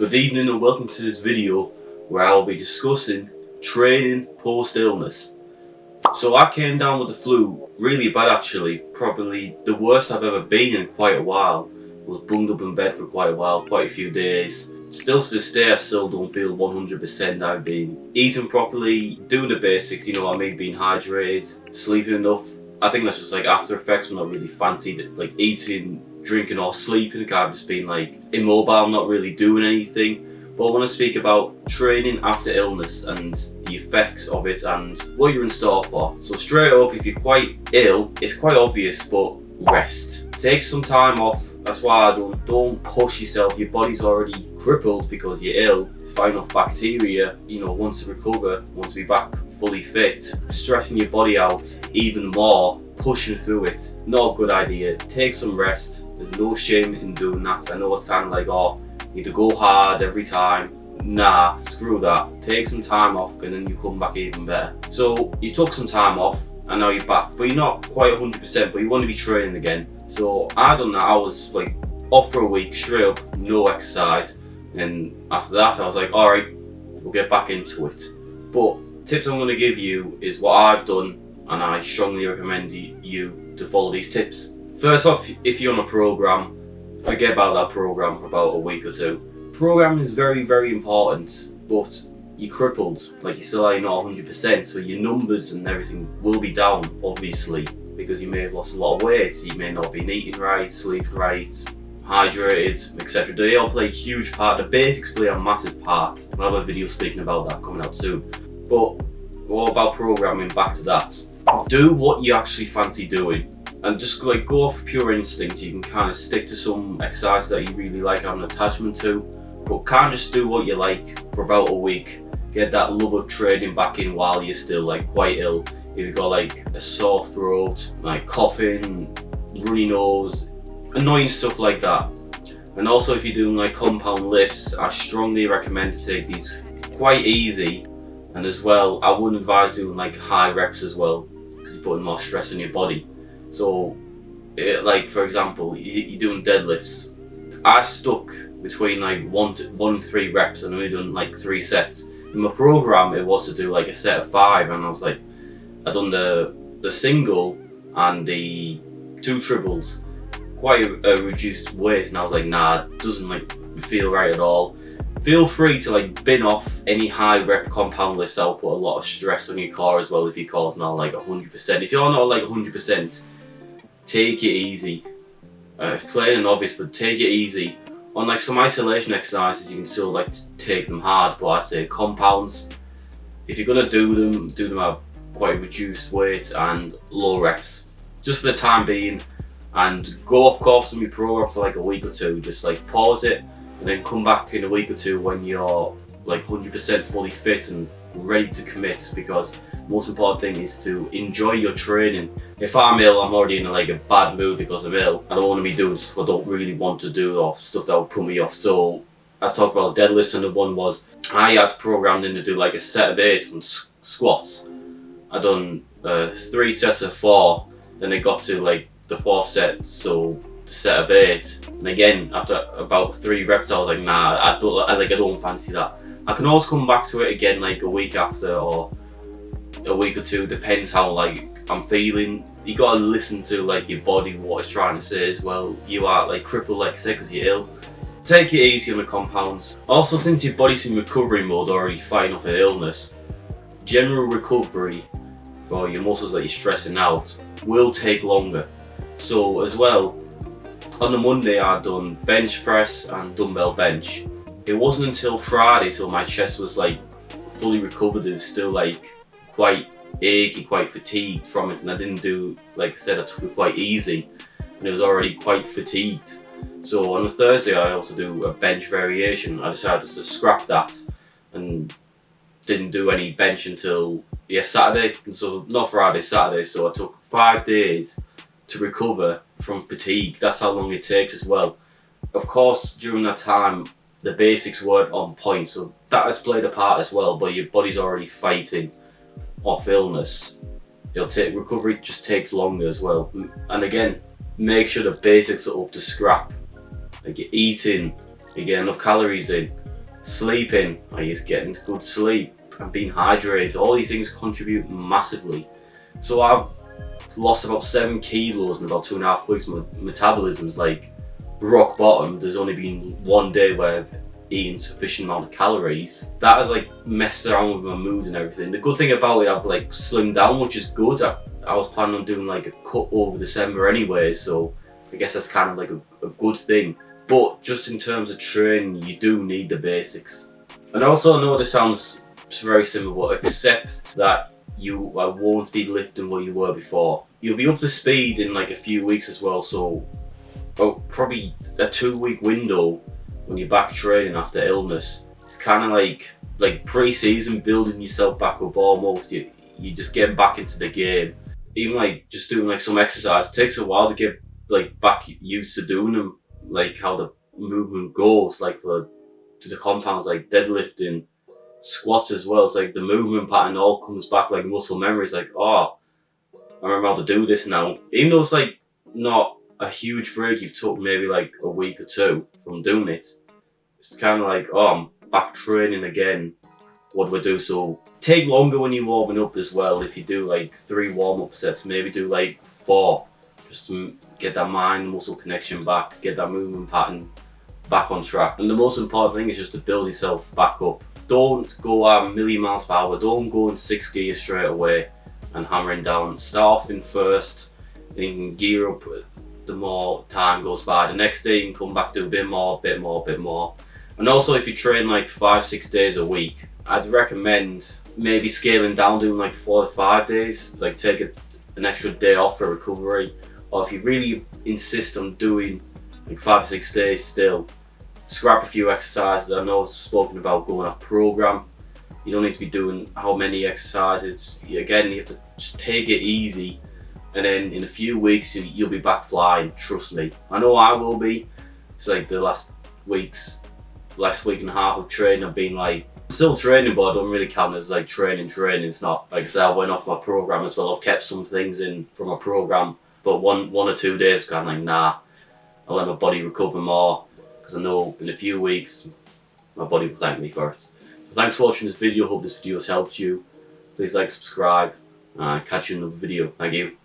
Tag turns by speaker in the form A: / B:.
A: Good evening and welcome to this video where I will be discussing training post-illness. So I came down with the flu really bad actually, probably the worst I've ever been in quite a while. I was bunged up in bed for quite a while, quite a few days. Still to this day I still don't feel 100% I've been eating properly, doing the basics, you know what I mean, being hydrated, sleeping enough. I think that's just like after effects. I'm not really fancied like eating, drinking or sleeping. I've just been like immobile, not really doing anything. But I want to speak about training after illness and the effects of it and what you're in store for. So straight up, if you're quite ill, it's quite obvious, but rest. Take some time off. That's why I don't push yourself. Your body's already crippled because you're ill. Fighting off bacteria, you know, wants to recover, wants to be back fully fit. Stressing your body out even more, pushing through it. Not a good idea. Take some rest. There's no shame in doing that. I know it's kind of like, oh, you need to go hard every time. Nah, screw that. Take some time off and then you come back even better. So you took some time off and now you're back, but you're not quite 100%, but you want to be training again. So I done that. I was like off for a week, straight up, no exercise. And after that I was like, alright, we'll get back into it. But tips I'm going to give you is what I've done, and I strongly recommend you to follow these tips. First off, if you're on a program, forget about that program for about a week or two. Programming is very, very important, but you're crippled, like you're still not 100%, so your numbers and everything will be down, obviously, because you may have lost a lot of weight, you may not be eating right, sleeping right, hydrated, etc. They all play a huge part. The basics play a massive part. I'll have a video speaking about that coming out soon. But what about programming? Back to that. Do what you actually fancy doing, and just like go off pure instinct. You can kind of stick to some exercises that you really like having an attachment to, but can't just do what you like for about a week. Get that love of training back in while you're still like quite ill. If you've got like a sore throat, like coughing, runny nose, annoying stuff like that. And also if you're doing like compound lifts, I strongly recommend to take these quite easy. And as well, I wouldn't advise doing like high reps as well, because you're putting more stress on your body. So like for example, you're doing deadlifts. I stuck between like 1 and 3 reps and only done like 3 sets. In my program it was to do like a set of 5, and I was like, I done the single and the 2 triples, quite a reduced weight, and I was like, nah, it doesn't like feel right at all. Feel free to like bin off any high rep compound lifts. That'll put a lot of stress on your core as well if your core's not like 100%. If you're not like 100%, take it easy. Plain and obvious, but take it easy. On like some isolation exercises you can still like take them hard, but I'd say compounds, if you're gonna do them at quite reduced weight and low reps, just for the time being. And go off course on your program for like a week or two. Just like pause it and then come back in a week or two when you're like 100% fully fit and ready to commit, because most important thing is to enjoy your training. If I'm ill, I'm already in like a bad mood because I'm ill. I don't want to be doing stuff I don't really want to do or stuff that will put me off. So I talked about deadlifts, and the one was I had programmed in to do like a set of 8 on squats. I done 3 sets of 4, then it got to like the 4th set, so the set of 8, and again after about 3 reps I was like, nah, I don't fancy that. I can always come back to it again like a week after or a week or two, depends how like I'm feeling. You gotta listen to like your body, what it's trying to say as well. You are like crippled, like I said, because you're ill. Take it easy on the compounds. Also, since your body's in recovery mode, already fighting off an illness, general recovery for your muscles that you're stressing out will take longer. So as well, on the Monday I done bench press and dumbbell bench. It wasn't until Friday till my chest was like fully recovered. It was still like quite achy, quite fatigued from it, and I didn't do, like I said, I took it quite easy and it was already quite fatigued. So on the Thursday I also do a bench variation. I decided just to scrap that and didn't do any bench until Saturday, and so not Friday, Saturday. So I took 5 days to recover from fatigue. That's how long it takes as well. Of course, during that time the basics weren't on point, so that has played a part as well, but your body's already fighting off illness. Recovery just takes longer as well. And again, make sure the basics are up to scrap. Like you're eating, you get enough calories in, Sleeping, are you getting good sleep and being hydrated? All these things contribute massively. So I've lost about 7 kilos in about 2.5 weeks. My metabolism's like rock bottom. There's only been one day where I've eaten sufficient amount of calories. That has like messed around with my mood and everything. The good thing about it, I've like slimmed down, which is good. I was planning on doing like a cut over December anyway, so I guess that's kind of like a good thing. But just in terms of training, you do need the basics. And also, I know this sounds very simple, but accept that you won't be lifting what you were before. You'll be up to speed in like a few weeks as well, so probably a 2-week window when you're back training after illness. It's kind of like pre-season, building yourself back up almost. You just getting back into the game. Even like just doing like some exercise, it takes a while to get like back used to doing them, like how the movement goes, like for the compounds, like deadlifting, squats as well. It's like the movement pattern all comes back like muscle memory. It's like, oh, I remember how to do this now. Even though it's like not a huge break you've took, maybe like a week or 2 from doing it, it's kind of like, oh, I'm back training again. What do I do? So take longer when you're warming up as well. If you do like 3 warm-up sets, maybe do like 4, just to get that mind-muscle connection back, get that movement pattern back on track. And the most important thing is just to build yourself back up. Don't go at 1,000,000 miles per hour. Don't go in 6 gears straight away and hammering down. Start off in first, then you can gear up the more time goes by. The next day you can come back to a bit more. And also, if you train like 5-6 days a week, I'd recommend maybe scaling down, doing like 4 to 5 days, like take an extra day off for recovery. Or if you really insist on doing like 5 to 6 days still, scrap a few exercises. I know I've spoken about going off program. You don't need to be doing how many exercises. Again, you have to just take it easy, and then in a few weeks you'll be back flying, trust me. I know I will be. It's like the last week and a half of training, I've been like, I'm still training, but I don't really count as like training. It's not, like I said, I went off my program as well. I've kept some things in from my program, but one or 2 days kind of like, nah, I'll let my body recover more, because I know in a few weeks my body will thank me for it. So thanks for watching this video. Hope this video has helped you. Please like, subscribe, and catch you in another video. Thank you.